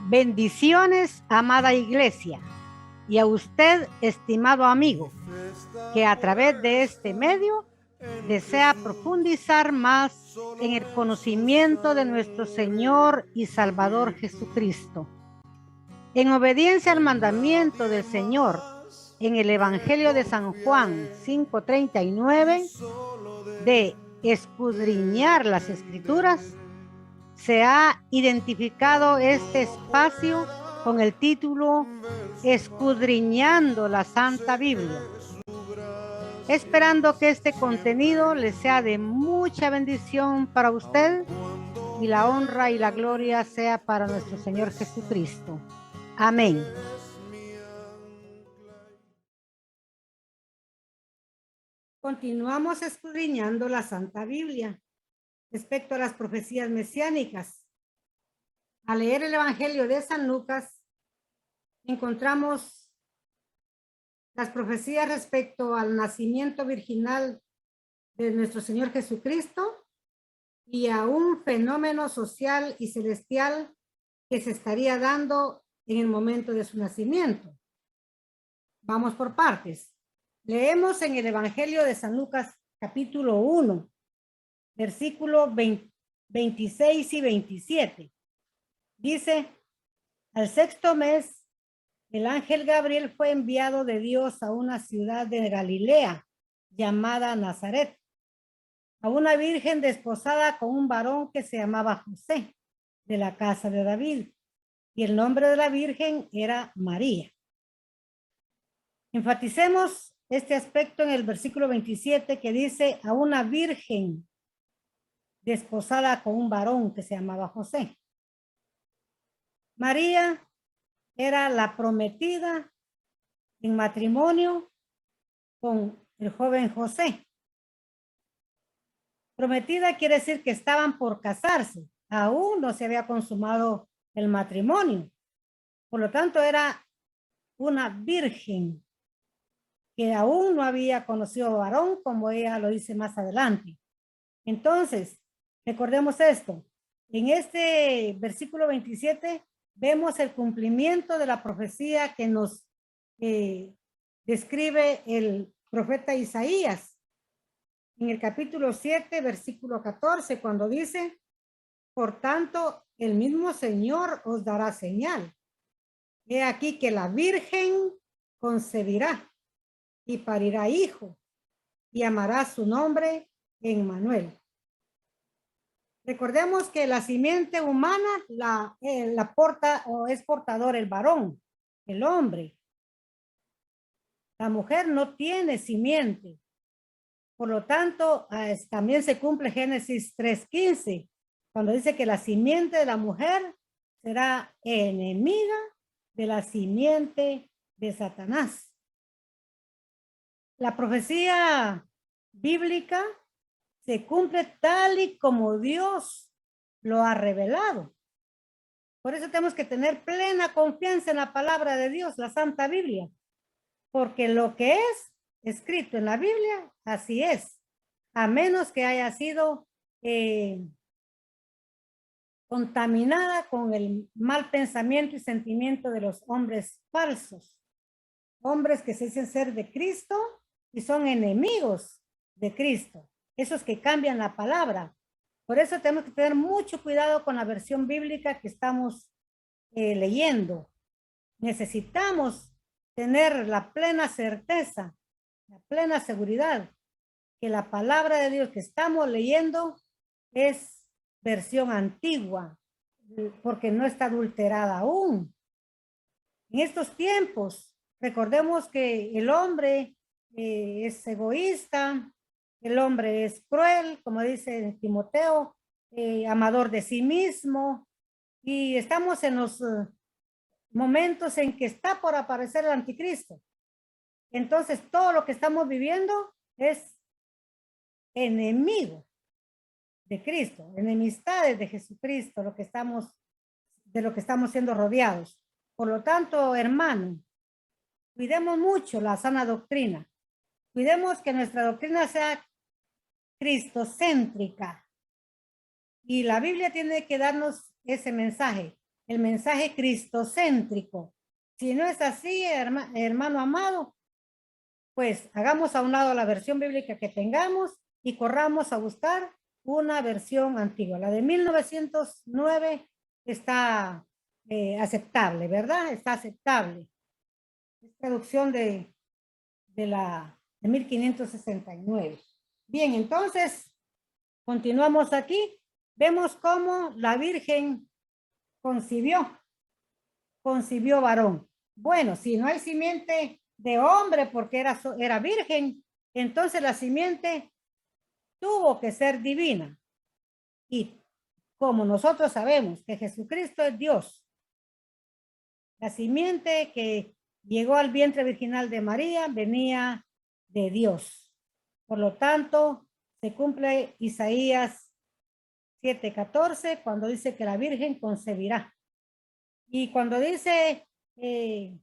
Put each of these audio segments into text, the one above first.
Bendiciones, amada iglesia, y a usted, estimado amigo, que a través de este medio desea profundizar más en el conocimiento de nuestro Señor y Salvador Jesucristo. En obediencia al mandamiento del Señor en el Evangelio de San Juan 5:39 de escudriñar las Escrituras, se ha identificado este espacio con el título Escudriñando la Santa Biblia, esperando que este contenido le sea de mucha bendición para usted y la honra y la gloria sea para nuestro Señor Jesucristo. Amén. Continuamos escudriñando la Santa Biblia respecto a las profecías mesiánicas. Al leer el Evangelio de San Lucas, encontramos las profecías respecto al nacimiento virginal de nuestro Señor Jesucristo y a un fenómeno social y celestial que se estaría dando en el momento de su nacimiento. Vamos por partes. Leemos en el Evangelio de San Lucas, capítulo 1, versículo 26 y 27. Dice: al sexto mes, el ángel Gabriel fue enviado de Dios a una ciudad de Galilea llamada Nazaret, a una virgen desposada con un varón que se llamaba José, de la casa de David, y el nombre de la virgen era María. Enfaticemos este aspecto en el versículo 27 que dice: a una virgen desposada con un varón que se llamaba José. María era la prometida en matrimonio con el joven José. Prometida quiere decir que estaban por casarse, aún no se había consumado el matrimonio. Por lo tanto, era una virgen que aún no había conocido varón, como ella lo dice más adelante. Entonces, recordemos esto. En este versículo 27 vemos el cumplimiento de la profecía que nos describe el profeta Isaías en el capítulo 7, versículo 14, cuando dice: por tanto, el mismo Señor os dará señal. He aquí que la virgen concebirá y parirá hijo, y llamará su nombre Emmanuel. Recordemos que la simiente humana la porta o es portador el varón, el hombre. La mujer no tiene simiente. Por lo tanto, también se cumple Génesis 3:15, cuando dice que la simiente de la mujer será enemiga de la simiente de Satanás. La profecía bíblica se cumple tal y como Dios lo ha revelado. Por eso tenemos que tener plena confianza en la palabra de Dios, la Santa Biblia, porque lo que es escrito en la Biblia, así es, a menos que haya sido contaminada con el mal pensamiento y sentimiento de los hombres falsos, hombres que se dicen ser de Cristo y son enemigos de Cristo, esos que cambian la palabra. Por eso tenemos que tener mucho cuidado con la versión bíblica que estamos leyendo. Necesitamos tener la plena certeza, la plena seguridad que la palabra de Dios que estamos leyendo es versión antigua, porque no está adulterada aún. En estos tiempos, recordemos que el hombre es egoísta, el hombre es cruel, como dice Timoteo, amador de sí mismo, y estamos en los momentos en que está por aparecer el anticristo. Entonces, todo lo que estamos viviendo es enemigo de Cristo, enemistades de Jesucristo, de lo que estamos siendo rodeados. Por lo tanto, hermano, cuidemos mucho la sana doctrina. Cuidemos que nuestra doctrina sea cristocéntrica. Y la Biblia tiene que darnos ese mensaje. el mensaje cristocéntrico. Si no es así, hermano amado, pues hagamos a un lado la versión bíblica que tengamos y corramos a buscar una versión antigua. La de 1909 está aceptable, ¿verdad? Está aceptable. Es traducción de 1569. Bien, entonces, continuamos aquí. Vemos cómo la Virgen concibió varón. Bueno, si no hay simiente de hombre porque era virgen, entonces la simiente tuvo que ser divina. Y como nosotros sabemos que Jesucristo es Dios, la simiente que llegó al vientre virginal de María venía de Dios. Por lo tanto, se cumple Isaías 7:14 cuando dice que la Virgen concebirá. Y cuando dice que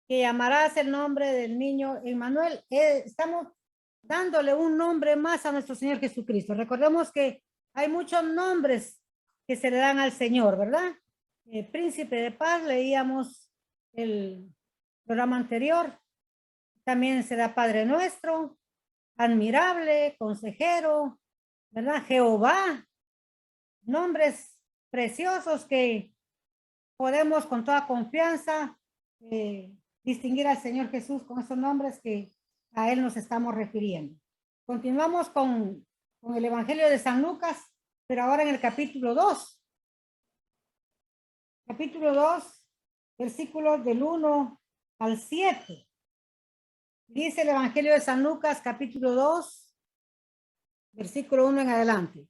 llamarás el nombre del niño Emmanuel, estamos dándole un nombre más a nuestro Señor Jesucristo. Recordemos que hay muchos nombres que se le dan al Señor, ¿verdad? Príncipe de paz, leíamos el programa anterior. También se da Padre Nuestro, admirable, consejero, ¿verdad? Jehová, nombres preciosos que podemos con toda confianza distinguir al Señor Jesús con esos nombres que a Él nos estamos refiriendo. Continuamos con el Evangelio de San Lucas, pero ahora en el capítulo 2. Capítulo 2, versículos del 1 al 7. Dice el Evangelio de San Lucas, capítulo 2, versículo 1 en adelante.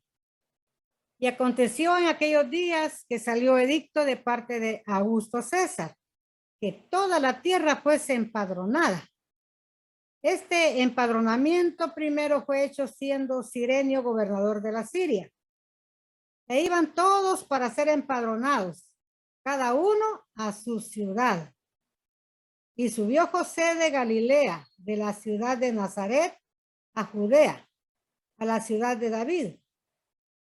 Y aconteció en aquellos días que salió edicto de parte de Augusto César, que toda la tierra fuese empadronada. Este empadronamiento primero fue hecho siendo Cirenio gobernador de la Siria. E iban todos para ser empadronados, cada uno a su ciudad. Y subió José de Galilea, de la ciudad de Nazaret, a Judea, a la ciudad de David,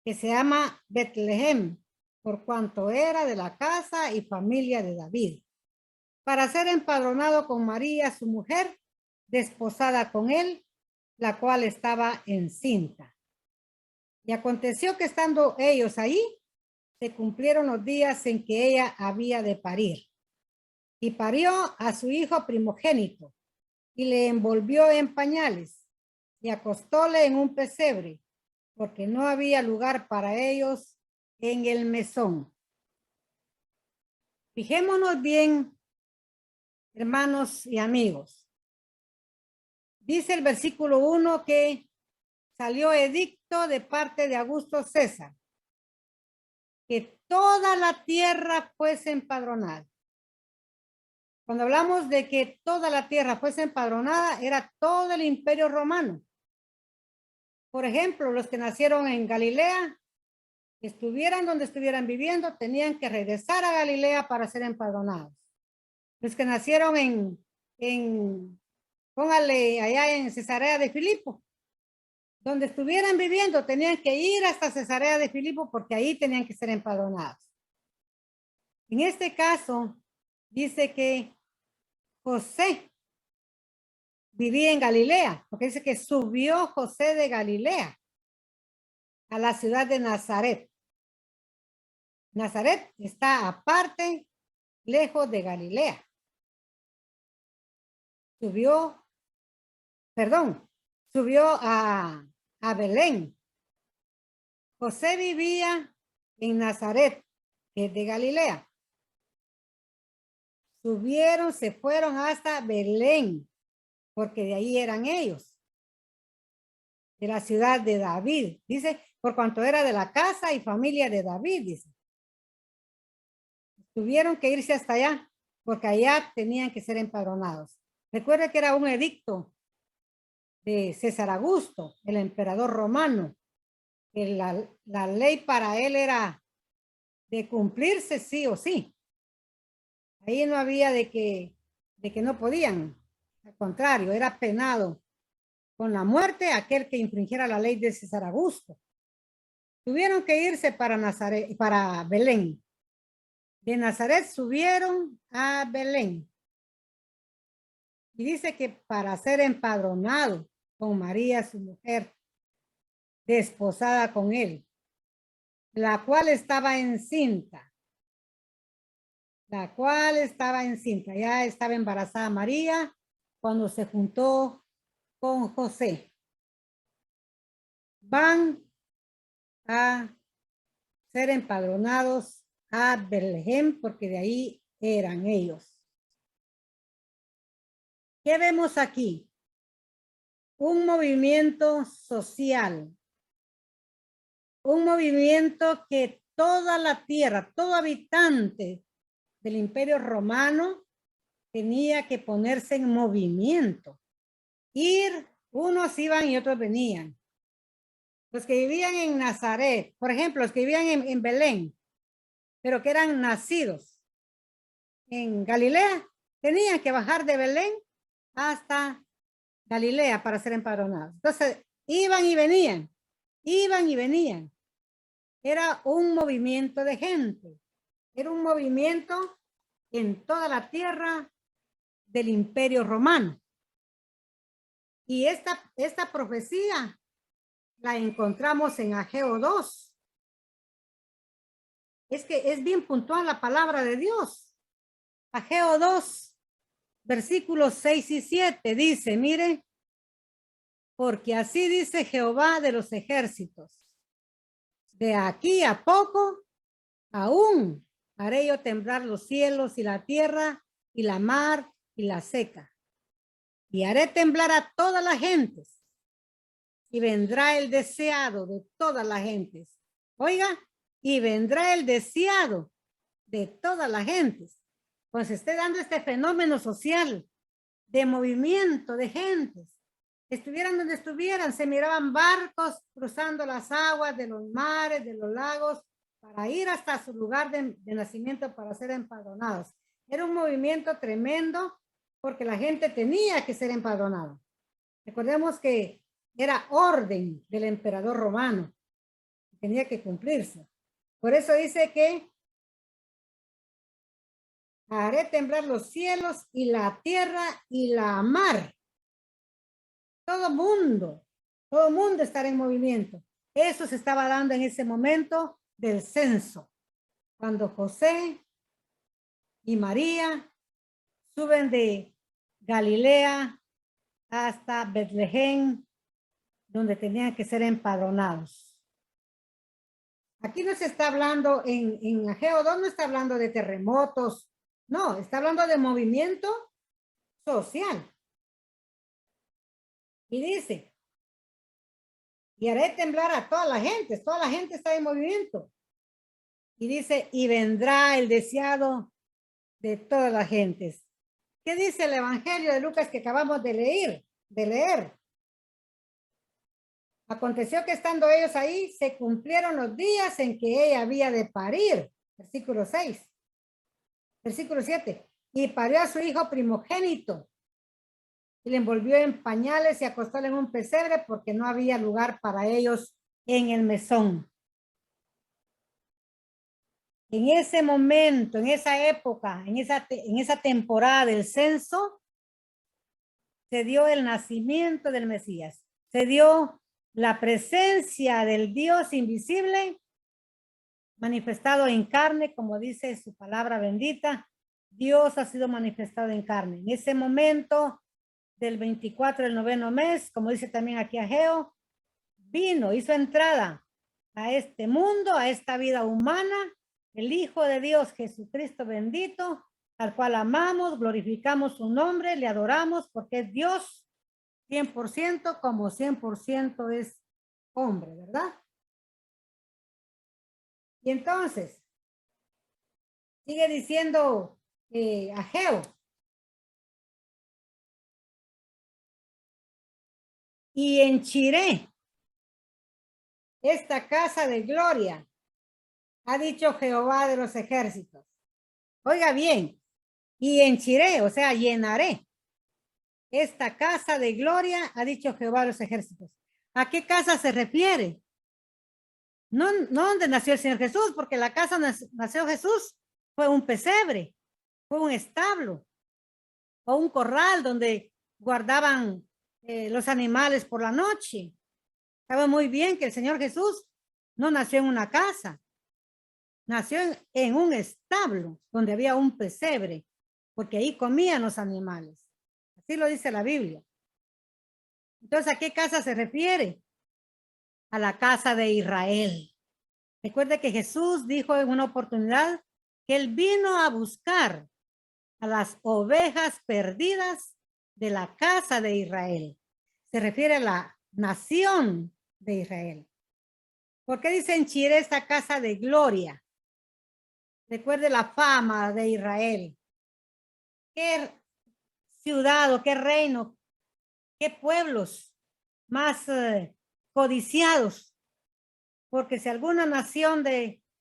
que se llama Betlehem, por cuanto era de la casa y familia de David, para ser empadronado con María, su mujer, desposada con él, la cual estaba encinta. Y aconteció que estando ellos ahí, se cumplieron los días en que ella había de parir. Y parió a su hijo primogénito, y le envolvió en pañales, y acostóle en un pesebre, porque no había lugar para ellos en el mesón. Fijémonos bien, hermanos y amigos. Dice el versículo 1 que salió edicto de parte de Augusto César, que toda la tierra fuese empadronada. Cuando hablamos de que toda la tierra fuese empadronada, era todo el imperio romano. Por ejemplo, los que nacieron en Galilea, estuvieran donde estuvieran viviendo, tenían que regresar a Galilea para ser empadronados. Los que nacieron póngale allá en Cesarea de Filipo, donde estuvieran viviendo, tenían que ir hasta Cesarea de Filipo porque ahí tenían que ser empadronados. En este caso, dice que José vivía en Galilea, porque dice que subió José de Galilea a la ciudad de Nazaret. Nazaret está aparte, lejos de Galilea. Subió a Belén. José vivía en Nazaret, que es de Galilea. Se fueron hasta Belén, porque de ahí eran ellos, de la ciudad de David. Dice, por cuanto era de la casa y familia de David, dice. Tuvieron que irse hasta allá, porque allá tenían que ser empadronados. Recuerde que era un edicto de César Augusto, el emperador romano. Que la ley para él era de cumplirse sí o sí. Ahí no había de que no podían. Al contrario, era penado con la muerte aquel que infringiera la ley de César Augusto. Tuvieron que irse para Nazaret, para Belén. De Nazaret subieron a Belén. Y dice que para ser empadronado con María, su mujer, desposada con él, la cual estaba encinta. Ya estaba embarazada María cuando se juntó con José. Van a ser empadronados a Belén porque de ahí eran ellos. ¿Qué vemos aquí? Un movimiento social. Un movimiento que toda la tierra, todo habitante del Imperio Romano tenía que ponerse en movimiento. Unos iban y otros venían. Los que vivían en Nazaret, por ejemplo, los que vivían en Belén, pero que eran nacidos en Galilea, tenían que bajar de Belén hasta Galilea para ser empadronados. Entonces, iban y venían. Era un movimiento de gente. Era un movimiento en toda la tierra del Imperio Romano. Y esta profecía la encontramos en Ageo 2. Es que es bien puntual la palabra de Dios. Ageo 2, versículos 6 y 7 dice, mire, porque así dice Jehová de los ejércitos, de aquí a poco, aún haré yo temblar los cielos y la tierra y la mar y la seca. Y haré temblar a todas las gentes. Y vendrá el deseado de todas las gentes. Oiga, y vendrá el deseado de todas las gentes. Pues se esté dando este fenómeno social de movimiento de gentes. Estuvieran donde estuvieran, se miraban barcos cruzando las aguas de los mares, de los lagos, para ir hasta su lugar de nacimiento para ser empadronados. Era un movimiento tremendo porque la gente tenía que ser empadronada. Recordemos que era orden del emperador romano. Tenía que cumplirse. Por eso dice que haré temblar los cielos y la tierra y la mar. Todo mundo estará en movimiento. Eso se estaba dando en ese momento del censo. Cuando José y María suben de Galilea hasta Betlehem, donde tenían que ser empadronados. Aquí no se está hablando, en Ageo 2 no está hablando de terremotos, no, está hablando de movimiento social. Y dice, y haré temblar a toda la gente está en movimiento. Y dice, y vendrá el deseado de todas las gentes. ¿Qué dice el Evangelio de Lucas que acabamos de leer? Aconteció que estando ellos ahí, se cumplieron los días en que ella había de parir. Versículo 6. Versículo 7. Y parió a su hijo primogénito. Y le envolvió en pañales y acostóle en un pesebre porque no había lugar para ellos en el mesón. En ese momento, en esa época, en esa temporada del censo, se dio el nacimiento del Mesías. Se dio la presencia del Dios invisible manifestado en carne, como dice su palabra bendita. Dios ha sido manifestado en carne. En ese momento del 24 del noveno mes, como dice también aquí Ageo, hizo entrada a este mundo, a esta vida humana, el Hijo de Dios, Jesucristo bendito, al cual amamos, glorificamos su nombre, le adoramos porque es Dios 100% como 100% es hombre, ¿verdad? Y entonces, sigue diciendo Ageo. Y henchiré esta casa de gloria, ha dicho Jehová de los ejércitos. Oiga bien, y henchiré, o sea, llenaré esta casa de gloria, ha dicho Jehová de los ejércitos. ¿A qué casa se refiere? No donde nació el Señor Jesús, porque la casa nació Jesús fue un pesebre, fue un establo o un corral donde guardaban los animales por la noche. Sabe muy bien que el Señor Jesús no nació en una casa, nació en un establo donde había un pesebre, porque ahí comían los animales. Así lo dice la Biblia. Entonces, ¿a qué casa se refiere? A la casa de Israel. Recuerde que Jesús dijo en una oportunidad que él vino a buscar a las ovejas perdidas de la casa de Israel. Se refiere a la nación de Israel. ¿Por qué dicen Chiré esta casa de gloria? Recuerde la fama de Israel. ¿Qué ciudad o qué reino, qué pueblos más codiciados? Porque si alguna nación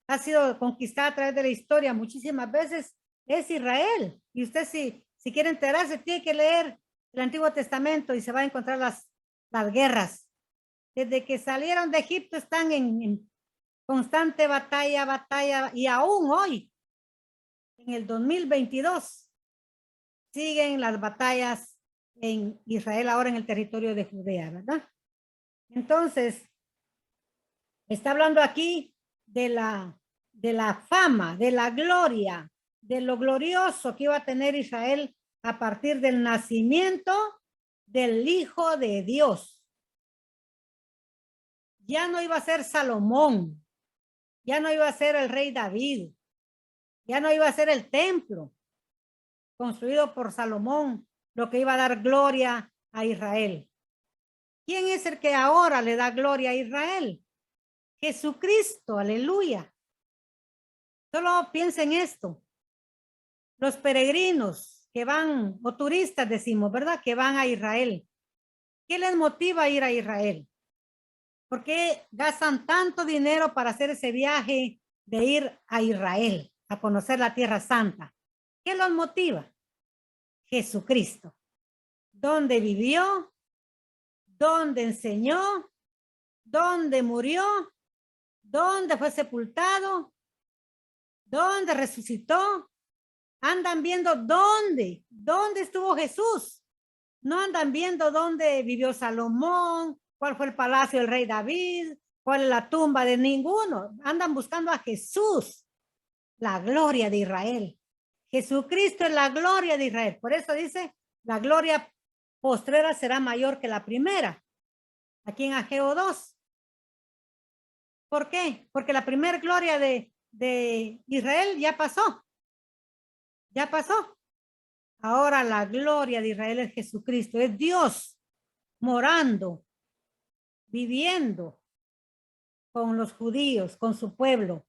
ha sido conquistada a través de la historia muchísimas veces, es Israel. Y usted si quiere enterarse, tiene que leer el Antiguo Testamento y se va a encontrar las guerras. Desde que salieron de Egipto están en constante batalla, y aún hoy, en el 2022, siguen las batallas en Israel, ahora en el territorio de Judea, ¿verdad? Entonces, está hablando aquí de la fama, de la gloria, de lo glorioso que iba a tener Israel a partir del nacimiento del Hijo de Dios. Ya no iba a ser Salomón, ya no iba a ser el rey David, ya no iba a ser el templo construido por Salomón lo que iba a dar gloria a Israel. ¿Quién es el que ahora le da gloria a Israel? Jesucristo, aleluya. Solo piensen esto. Los peregrinos que van, o turistas decimos, ¿verdad? Que van a Israel. ¿Qué les motiva a ir a Israel? ¿Por qué gastan tanto dinero para hacer ese viaje de ir a Israel, a conocer la Tierra Santa? ¿Qué los motiva? Jesucristo. ¿Dónde vivió? ¿Dónde enseñó? ¿Dónde murió? ¿Dónde fue sepultado? ¿Dónde resucitó? Andan viendo dónde estuvo Jesús. No andan viendo dónde vivió Salomón, cuál fue el palacio del rey David, cuál es la tumba de ninguno. Andan buscando a Jesús, la gloria de Israel. Jesucristo es la gloria de Israel. Por eso dice, la gloria postrera será mayor que la primera. Aquí en Ageo 2. ¿Por qué? Porque la primera gloria de Israel ya pasó. Ya pasó. Ahora la gloria de Israel es Jesucristo. Es Dios morando, viviendo con los judíos, con su pueblo.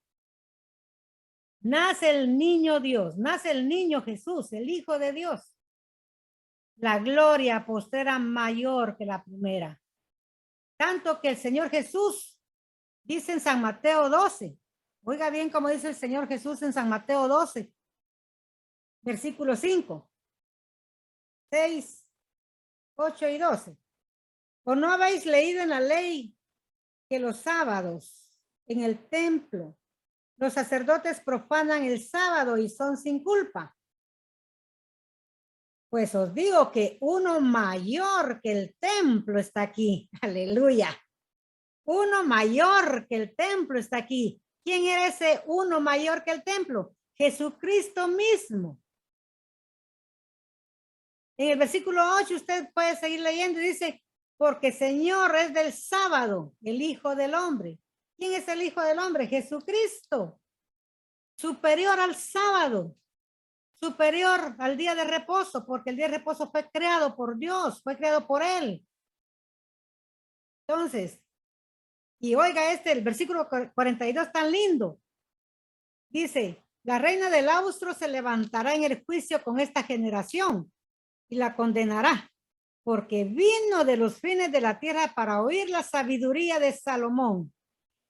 Nace el niño Dios, nace el niño Jesús, el Hijo de Dios. La gloria postrera mayor que la primera. Tanto que el Señor Jesús dice en San Mateo 12. Oiga bien cómo dice el Señor Jesús en San Mateo 12, versículo 5, 6, 8 y 12. ¿O no habéis leído en la ley que los sábados en el templo los sacerdotes profanan el sábado y son sin culpa? Pues os digo que uno mayor que el templo está aquí. Aleluya. Uno mayor que el templo está aquí. ¿Quién era ese uno mayor que el templo? Jesucristo mismo. En el versículo 8 usted puede seguir leyendo y dice, porque Señor es del sábado, el Hijo del Hombre. ¿Quién es el Hijo del Hombre? Jesucristo. Superior al sábado. Superior al día de reposo, porque el día de reposo fue creado por Dios, fue creado por Él. Entonces, y oiga el versículo 42 tan lindo. Dice, la reina del austro se levantará en el juicio con esta generación y la condenará, porque vino de los fines de la tierra para oír la sabiduría de Salomón.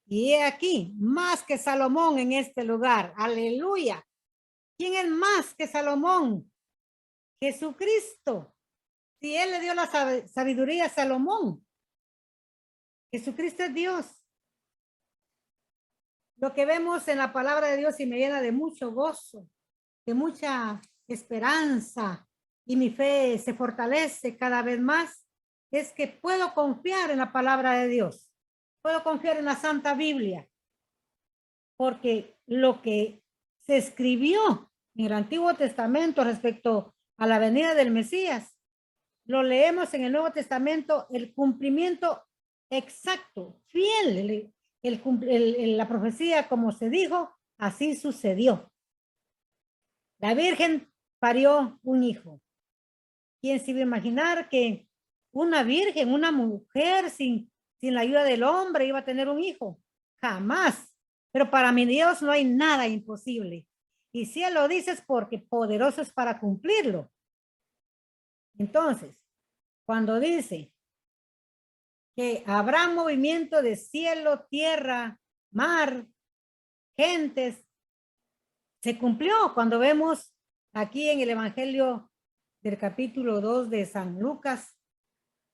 Y he aquí, más que Salomón en este lugar. Aleluya. ¿Quién es más que Salomón? Jesucristo. Si él le dio la sabiduría a Salomón. Jesucristo es Dios. Lo que vemos en la palabra de Dios y me llena de mucho gozo, de mucha esperanza, y mi fe se fortalece cada vez más, es que puedo confiar en la palabra de Dios. Puedo confiar en la Santa Biblia, porque lo que se escribió en el Antiguo Testamento respecto a la venida del Mesías, lo leemos en el Nuevo Testamento, el cumplimiento exacto, fiel, la profecía como se dijo, así sucedió. La Virgen parió un hijo. ¿Quién se iba a imaginar que una virgen, una mujer sin la ayuda del hombre iba a tener un hijo? Jamás. Pero para mi Dios no hay nada imposible. Y si Él lo dice es porque poderoso es para cumplirlo. Entonces, cuando dice que habrá movimiento de cielo, tierra, mar, gentes, se cumplió cuando vemos aquí en el Evangelio del capítulo 2 de San Lucas,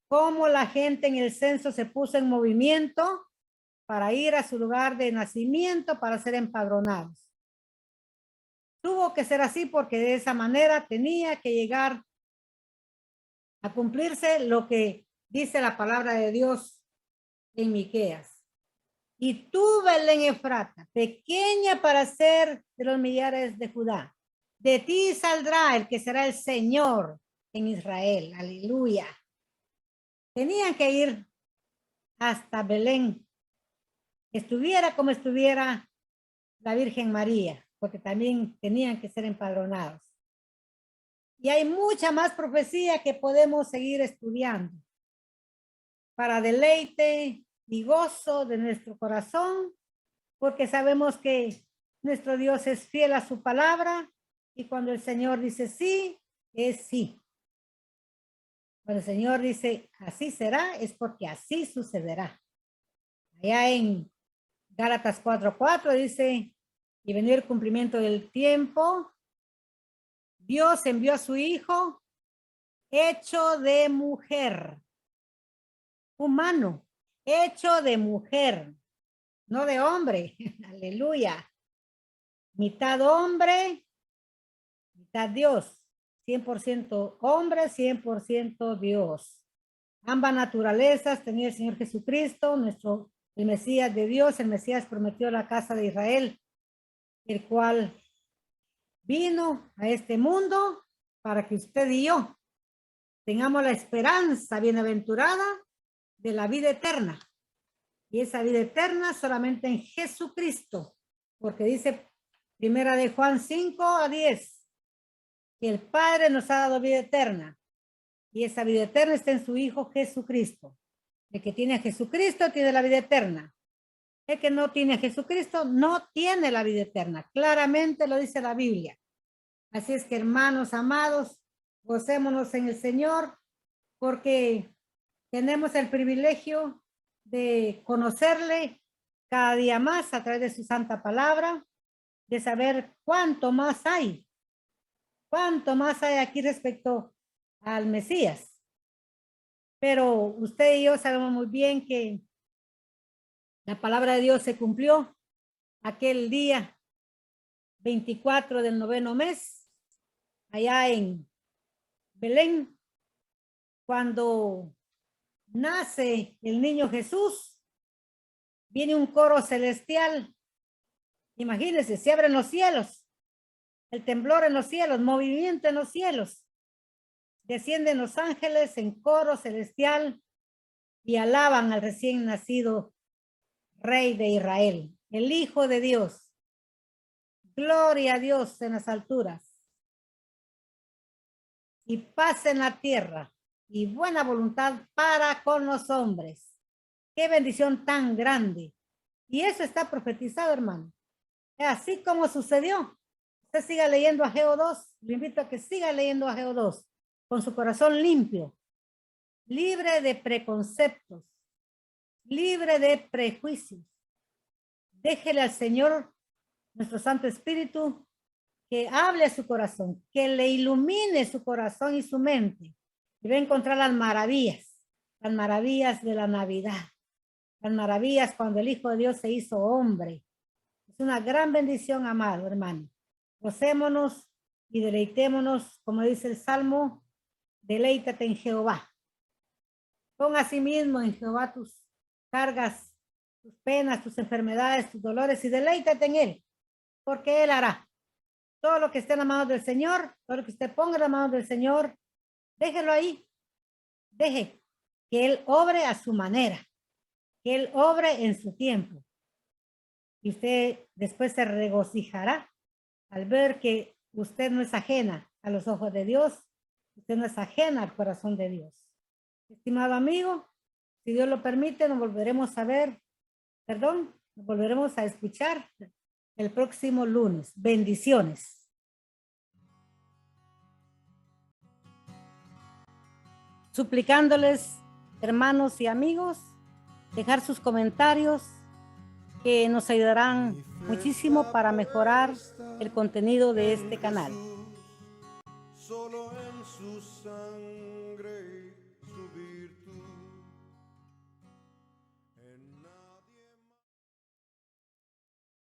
cómo la gente en el censo se puso en movimiento para ir a su lugar de nacimiento para ser empadronados. Tuvo que ser así porque de esa manera tenía que llegar a cumplirse lo que dice la palabra de Dios en Miqueas. Y tú, Belén Efrata, pequeña para ser de los millares de Judá, de ti saldrá el que será el Señor en Israel. Aleluya. Tenían que ir hasta Belén, estuviera como estuviera la Virgen María, porque también tenían que ser empadronados. Y hay mucha más profecía que podemos seguir estudiando para deleite y gozo de nuestro corazón, porque sabemos que nuestro Dios es fiel a su palabra y cuando el Señor dice sí, es sí. Cuando el Señor dice así será, es porque así sucederá. Allá en Gálatas 4:4 dice, y venir el cumplimiento del tiempo, Dios envió a su Hijo hecho de mujer, humano, hecho de mujer, no de hombre. Aleluya. Mitad hombre, mitad Dios. 100% hombre, 100% Dios. Ambas naturalezas tenía el Señor Jesucristo, el Mesías de Dios. El Mesías prometió la casa de Israel, el cual vino a este mundo para que usted y yo tengamos la esperanza bienaventurada de la vida eterna. Y esa vida eterna solamente en Jesucristo, porque dice primera de Juan 5:10, que el Padre nos ha dado vida eterna. Y esa vida eterna está en su Hijo Jesucristo. El que tiene a Jesucristo tiene la vida eterna. El que no tiene a Jesucristo no tiene la vida eterna. Claramente lo dice la Biblia. Así es que, hermanos amados, gocémonos en el Señor porque tenemos el privilegio de conocerle cada día más a través de su santa palabra, de saber cuánto más hay aquí respecto al Mesías. Pero usted y yo sabemos muy bien que la palabra de Dios se cumplió aquel día 24 del 9º mes, allá en Belén, cuando nace el niño Jesús, viene un coro celestial. Imagínense, se abren los cielos, el temblor en los cielos, movimiento en los cielos. Descienden los ángeles en coro celestial y alaban al recién nacido Rey de Israel, el Hijo de Dios. Gloria a Dios en las alturas y paz en la tierra y buena voluntad para con los hombres. Qué bendición tan grande. Y eso está profetizado, hermano. Así como sucedió. Usted siga leyendo Ageo 2. Le invito a que siga leyendo Ageo 2 con su corazón limpio, libre de preconceptos, libre de prejuicios. Déjele al Señor, nuestro Santo Espíritu, que hable a su corazón, que le ilumine su corazón y su mente. Y va a encontrar las maravillas de la Navidad, las maravillas cuando el Hijo de Dios se hizo hombre, Es una gran bendición, amado hermano. Gocémonos y deleitémonos, como dice el Salmo, deleítate en Jehová. Pon asimismo en Jehová tus cargas, tus penas, tus enfermedades, tus dolores y deleítate en Él, porque Él hará. Todo lo que esté en las manos del Señor, todo lo que usted ponga en las manos del Señor, déjelo ahí. Deje que Él obre a su manera, que Él obre en su tiempo. Y usted después se regocijará al ver que usted no es ajena a los ojos de Dios, usted no es ajena al corazón de Dios. Estimado amigo, si Dios lo permite, nos volveremos a ver, nos volveremos a escuchar el próximo lunes. Bendiciones. Suplicándoles, hermanos y amigos, dejar sus comentarios que nos ayudarán muchísimo para mejorar el contenido de este canal. Solo en su sangre, su virtud.